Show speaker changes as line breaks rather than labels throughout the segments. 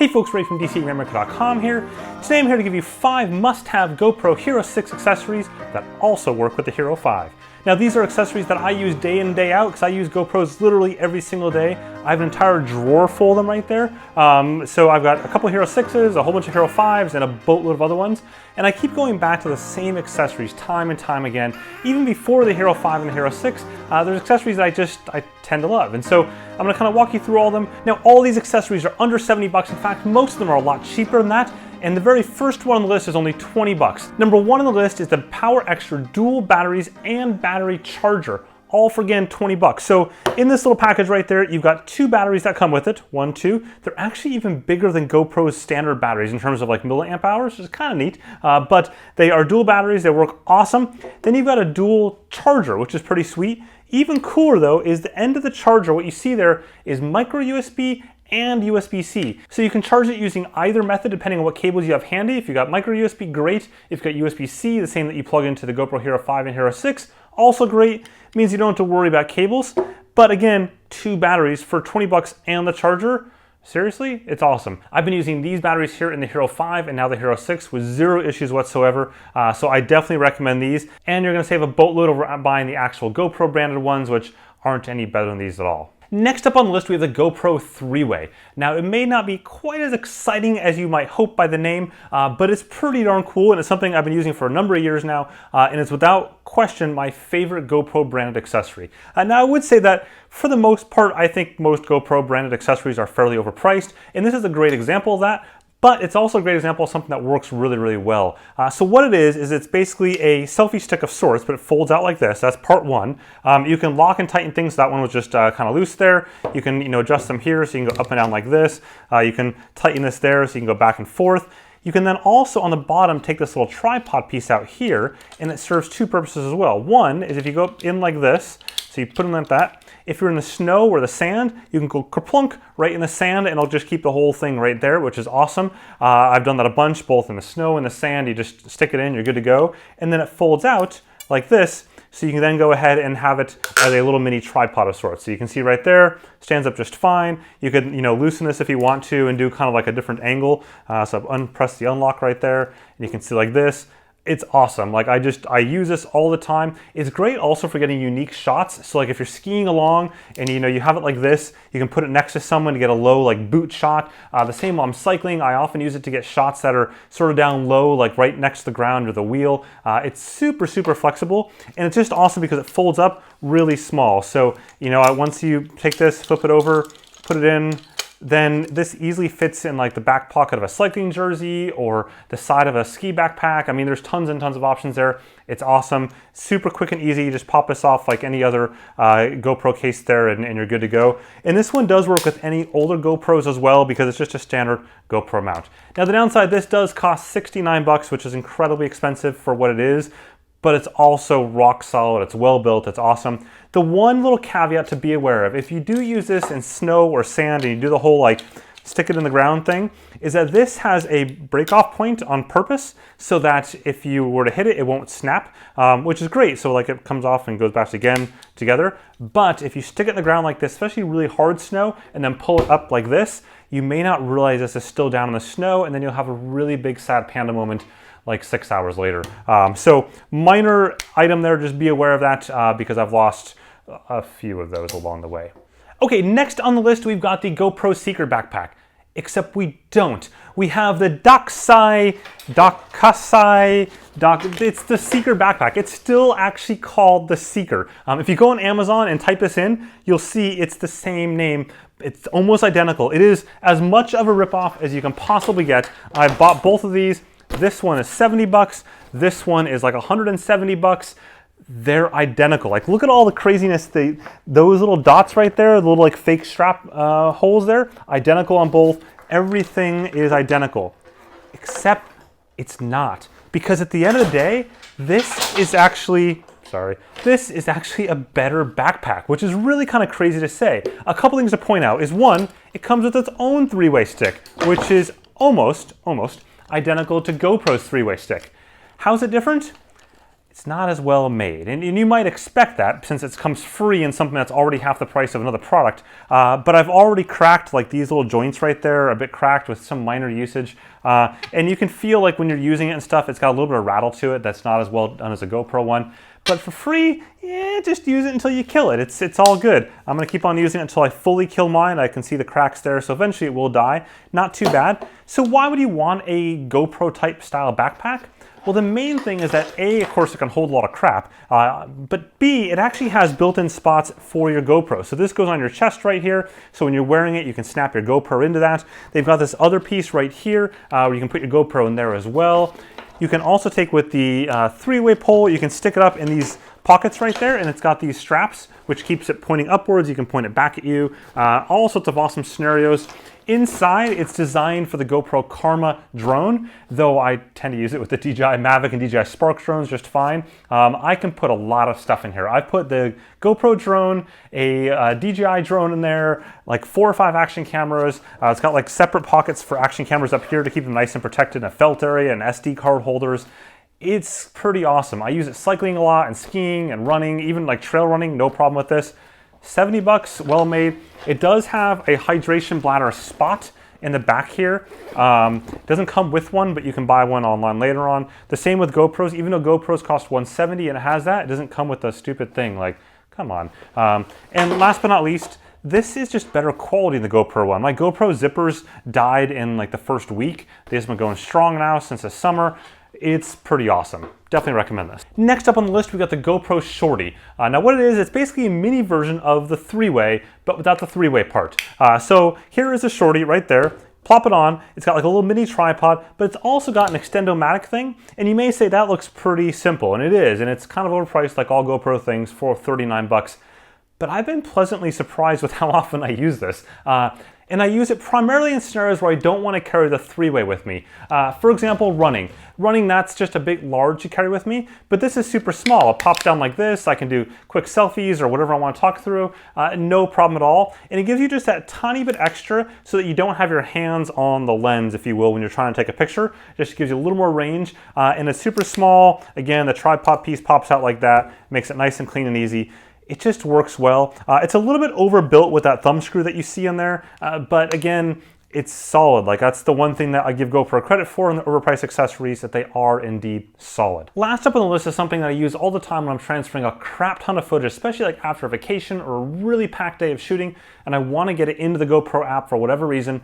Hey folks, Ray from Rainmaker.com here. Today I'm here to give you 5 must-have GoPro Hero 6 accessories that also work with the Hero 5. Now these are accessories that I use day in and day out because I use GoPros literally every single day. I have an entire drawer full of them right there. So I've got a couple Hero 6s, a whole bunch of Hero 5s, and a boatload of other ones. And I keep going back to the same accessories time and time again. Even before the Hero 5 and the Hero 6, there's accessories that I tend to love. And so I'm gonna kind of walk you through all of them. Now all these accessories are under 70 bucks. In fact, most of them are a lot cheaper than that. And the very first one on the list is only 20 bucks. Number 1 on the list is the Power Extra dual batteries and battery charger, all for again 20 bucks. So in this little package right there, you've got 2 batteries that come with it, 1, 2. They're actually even bigger than GoPro's standard batteries in terms of like milliamp hours, which is kind of neat. But they are dual batteries, they work awesome. Then you've got a dual charger, which is pretty sweet. Even cooler though is the end of the charger. What you see there is micro USB and USB-C. So you can charge it using either method depending on what cables you have handy. If you've got micro USB, great. If you've got USB-C, the same that you plug into the GoPro Hero 5 and Hero 6, also great. Means you don't have to worry about cables. But again, 2 batteries for 20 bucks and the charger. Seriously, it's awesome. I've been using these batteries here in the Hero 5 and now the Hero 6 with 0 issues whatsoever. So I definitely recommend these. And you're gonna save a boatload over buying the actual GoPro branded ones, which aren't any better than these at all. Next up on the list, we have the GoPro 3-Way. Now, it may not be quite as exciting as you might hope by the name, but it's pretty darn cool, and it's something I've been using for a number of years now, and it's without question my favorite GoPro branded accessory. Now, I would say that for the most part, I think most GoPro branded accessories are fairly overpriced, and this is a great example of that. But it's also a great example of something that works really, really well. So what it is it's basically a selfie stick of sorts, but it folds out like this. That's part 1. You can lock and tighten things. That one was just kind of loose there. You can adjust them here so you can go up and down like this. You can tighten this there so you can go back and forth. You can then also on the bottom take this little tripod piece out here, and it serves 2 purposes as well. One is if you go up in like this, so you put them like that. If you're in the snow or the sand, you can go kerplunk right in the sand and it'll just keep the whole thing right there, which is awesome. I've done that a bunch, both in the snow and the sand. You just stick it in, you're good to go. And then it folds out like this, so you can then go ahead and have it as a little mini tripod of sorts. So you can see right there, stands up just fine. You could loosen this if you want to and do kind of like a different angle. So I've press the unlock right there, and you can see like this. It's awesome. Like I use this all the time. It's great also for getting unique shots. So like if you're skiing along and you have it like this, you can put it next to someone to get a low like boot shot. The same while I'm cycling, I often use it to get shots that are sort of down low, like right next to the ground or the wheel. It's super, super flexible, and it's just awesome because it folds up really small. So once you take this, flip it over, put it in, then this easily fits in like the back pocket of a cycling jersey or the side of a ski backpack. I mean, there's tons and tons of options there. It's awesome, super quick and easy. You just pop this off like any other GoPro case there and you're good to go. And this one does work with any older GoPros as well because it's just a standard GoPro mount. Now the downside, this does cost 69 bucks, which is incredibly expensive for what it is, but it's also rock solid, it's well built, it's awesome. The one little caveat to be aware of, if you do use this in snow or sand and you do the whole like stick it in the ground thing, is that this has a break off point on purpose so that if you were to hit it, it won't snap, which is great. So like it comes off and goes back again together. But if you stick it in the ground like this, especially really hard snow, and then pull it up like this, you may not realize this is still down in the snow, and then you'll have a really big sad panda moment like 6 hours later. So minor item there, just be aware of that because I've lost a few of those along the way. Okay, next on the list, we've got the GoPro Seeker backpack, except we don't. We have the Dekasi, it's the Seeker backpack. It's still actually called the Seeker. If you go on Amazon and type this in, you'll see it's the same name. It's almost identical. It is as much of a ripoff as you can possibly get. I bought both of these. This one is 70 bucks. This one is like 170 bucks. They're identical. Like, look at all the craziness. Those little dots right there, the little like fake strap holes there, identical on both. Everything is identical, except it's not. Because at the end of the day, this is actually a better backpack, which is really kind of crazy to say. A couple things to point out is one, it comes with its own 3-way stick, which is almost identical to GoPro's 3-way stick. How's it different? it's not as well made. And you might expect that since it comes free in something that's already half the price of another product. But I've already cracked like these little joints right there, a bit cracked with some minor usage. And you can feel like when you're using it and stuff, it's got a little bit of rattle to it that's not as well done as a GoPro one. But for free, yeah, just use it until you kill it. It's all good. I'm gonna keep on using it until I fully kill mine. I can see the cracks there, so eventually it will die. Not too bad. So why would you want a GoPro type style backpack? Well, the main thing is that A, of course, it can hold a lot of crap, but B, it actually has built-in spots for your GoPro. So this goes on your chest right here, so when you're wearing it, you can snap your GoPro into that. They've got this other piece right here where you can put your GoPro in there as well. You can also take with the three-way pole, you can stick it up in these pockets right there, and it's got these straps, which keeps it pointing upwards. You can point it back at you. All sorts of awesome scenarios. Inside, it's designed for the GoPro Karma drone, though I tend to use it with the DJI Mavic and DJI Spark drones just fine. I can put a lot of stuff in here. I've put the GoPro drone, a DJI drone in there, like 4 or 5 action cameras. It's got like separate pockets for action cameras up here to keep them nice and protected in a felt area, and SD card holders. It's pretty awesome. I use it cycling a lot and skiing and running, even like trail running, no problem with this. 70 bucks, well made. It does have a hydration bladder spot in the back here. It doesn't come with one, but you can buy one online later on. The same with GoPros, even though GoPros cost $170 and it has that, it doesn't come with the stupid thing, like, come on. And last but not least, this is just better quality than the GoPro one. My GoPro zippers died in like the first week. They've been going strong now since the summer. It's pretty awesome. Definitely recommend this. Next up on the list, we got the GoPro Shorty. Now what it is, it's basically a mini version of the three-way, but without the three-way part. So here is a Shorty right there. Plop it on. It's got like a little mini tripod, but it's also got an extend-o-matic thing. And you may say that looks pretty simple, and it is. And it's kind of overpriced like all GoPro things for 39 bucks. But I've been pleasantly surprised with how often I use this. And I use it primarily in scenarios where I don't want to carry the three-way with me. For example, running. Running, that's just a bit large to carry with me, but this is super small. It pops down like this. I can do quick selfies or whatever I want to talk through. No problem at all. And it gives you just that tiny bit extra so that you don't have your hands on the lens, if you will, when you're trying to take a picture. It just gives you a little more range. And it's super small. Again, the tripod piece pops out like that, makes it nice and clean and easy. It just works well. It's a little bit overbuilt with that thumb screw that you see in there, but again, it's solid. Like that's the one thing that I give GoPro credit for in the overpriced accessories, that they are indeed solid. Last up on the list is something that I use all the time when I'm transferring a crap ton of footage, especially like after a vacation or a really packed day of shooting, and I want to get it into the GoPro app for whatever reason.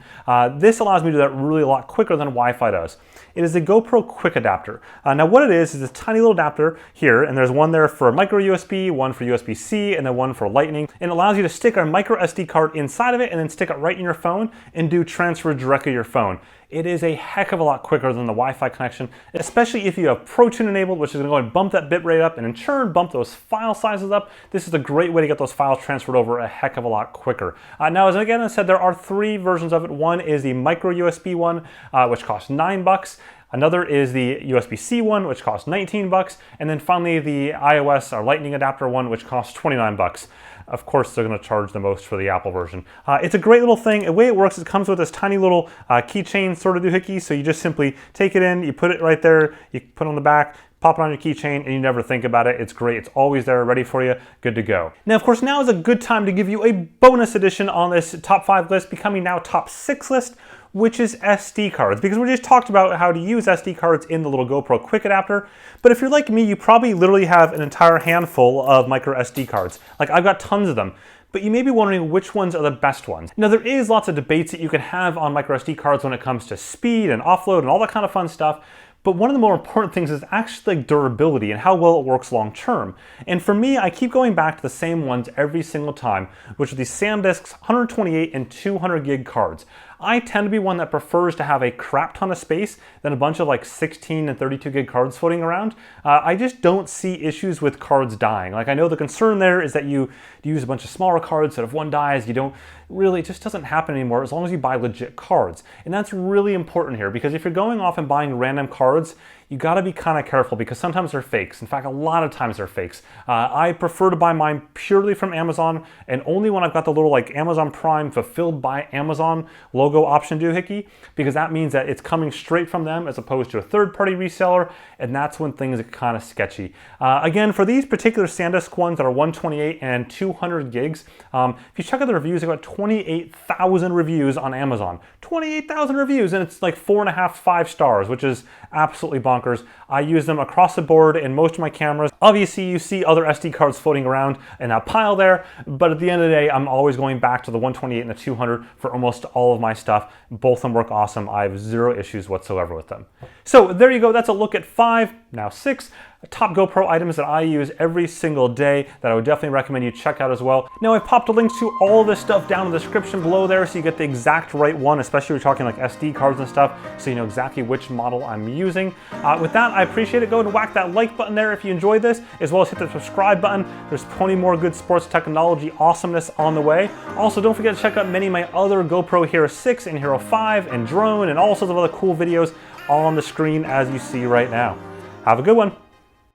This allows me to do that really a lot quicker than Wi-Fi does. It is a GoPro Quik adapter. Now what it is a tiny little adapter here, and there's one there for micro USB, one for USB-C, and then one for Lightning. And it allows you to stick a micro SD card inside of it and then stick it right in your phone and do transfer directly to your phone. It is a heck of a lot quicker than the Wi-Fi connection, especially if you have ProTune enabled, which is going to go and bump that bitrate up and in turn bump those file sizes up. This is a great way to get those files transferred over a heck of a lot quicker. Now, as again I said, there are 3 versions of it. One is the micro USB one, which costs $9. Another is the USB-C one, which costs 19 bucks. And then finally the iOS or Lightning adapter one, which costs 29 bucks. Of course, they're gonna charge the most for the Apple version. It's a great little thing. The way it works, it comes with this tiny little keychain sort of doohickey. So you just simply take it in, you put it right there, you put it on the back, pop it on your keychain, and you never think about it. It's great. It's always there, ready for you, good to go. Now, of course, now is a good time to give you a bonus edition on this top 5 list, becoming now top 6 list, which is SD cards, because we just talked about how to use SD cards in the little GoPro Quik adapter. But if you're like me, you probably literally have an entire handful of micro SD cards. Like I've got tons of them. But you may be wondering which ones are the best ones. Now there is lots of debates that you can have on micro SD cards when it comes to speed and offload and all that kind of fun stuff. But one of the more important things is actually durability and how well it works long term. And for me, I keep going back to the same ones every single time, which are these SanDisk's 128 and 200 gig cards. I tend to be one that prefers to have a crap ton of space than a bunch of like 16 and 32 gig cards floating around. I just don't see issues with cards dying. Like I know the concern there is that you use a bunch of smaller cards, that if one dies, you don't really, it just doesn't happen anymore as long as you buy legit cards. And that's really important here, because if you're going off and buying random cards, you gotta be kind of careful because sometimes they're fakes. In fact, a lot of times they're fakes. I prefer to buy mine purely from Amazon, and only when I've got the little like Amazon Prime fulfilled by Amazon logo option doohickey, because that means that it's coming straight from them as opposed to a third-party reseller, and that's when things get kind of sketchy. Again, for these particular SanDisk ones that are 128 and 200 gigs, if you check out the reviews, I've got 28,000 reviews on Amazon. 28,000 reviews, and it's like 4.5, 5 stars, which is absolutely bonkers. I use them across the board in most of my cameras. Obviously, you see other SD cards floating around in that pile there, but at the end of the day, I'm always going back to the 128 and the 200 for almost all of my stuff. Both of them work awesome. I have zero issues whatsoever with them. So there you go. That's a look at 5, now 6 top GoPro items that I use every single day that I would definitely recommend you check out as well. Now, I've popped links to all this stuff down in the description below there so you get the exact right one, especially if you're talking like SD cards and stuff, so you know exactly which model I'm using. With that, I appreciate it. Go ahead and whack that like button there if you enjoyed this, as well as hit the subscribe button. There's plenty more good sports technology awesomeness on the way. Also, don't forget to check out many of my other GoPro Hero 6 and Hero 5 and drone and all sorts of other cool videos all on the screen as you see right now. Have a good one.